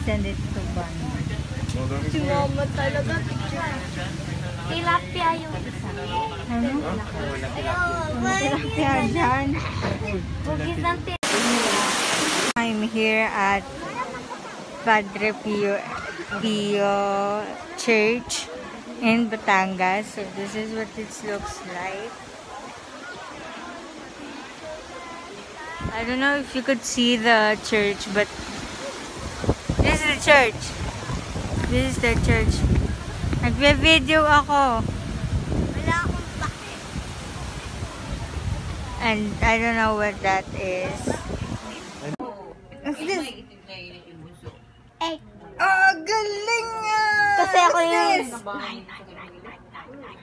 send it to Ban. Si mama talaga. Tilapia yung isa. Ano? Tilapia dyan. Bugis ng tilapia. I'm here at Padre Pio Church in Batangas. So this is what it looks like. I don't know if you could see the church, but this is the church. This is the church. Nagbe-video ako. Wala akong pake. And I don't know what that is. What's this? Eh. Oh, galing nga! Kasi ako What's yung... this?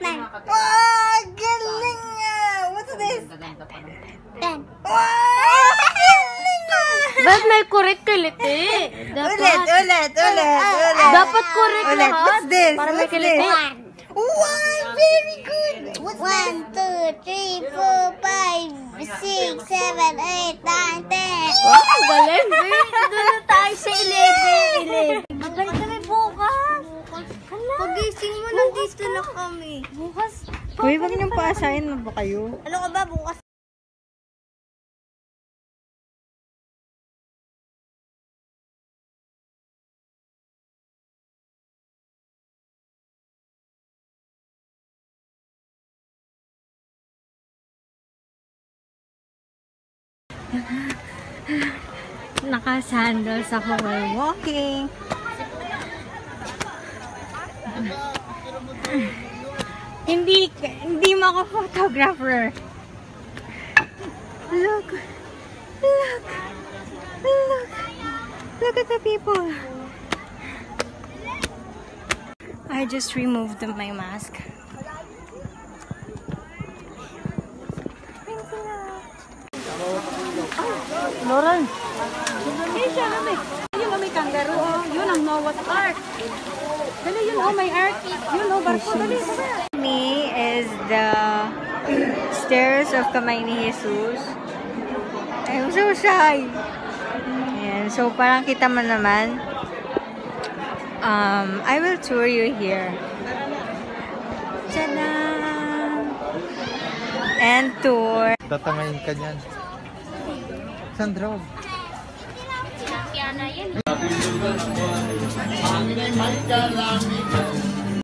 Nine. Wow, galing nga! What's this? 10. Wow, galing nga! Ba't may correct kilit eh? Ulit. Dapat correct Ulit. lahat. What's this? Para may What's kilit this? eh. Wow, very good! What's 1, 2, 3, 4, 5, 6, 7, 8, 9, 10. Wow, ang galing. Doon na tayo sa 11. Magaling kami bukas. Pagising mo, nandito na kami. Bukas. Uy, wag niyong paasahin na ba kayo? Ano ka ba bukas? Naka-sandals ako while walking. Hindi mo ako photographer. Look at the people. I just removed my mask. Lauren. Yun ang may kangaroo, oh. Yun ang Noah's Ark. Dali, yun oh, may ark. Yun oh, barko. Dali, dali. Me is the stairs of Kamay ni Jesus. I'm so shy. Ayan, so parang kita mo naman. I will tour you here. Tadaan! And tour. Tatangayin ka niyan. Sandro. Tilapia na yun.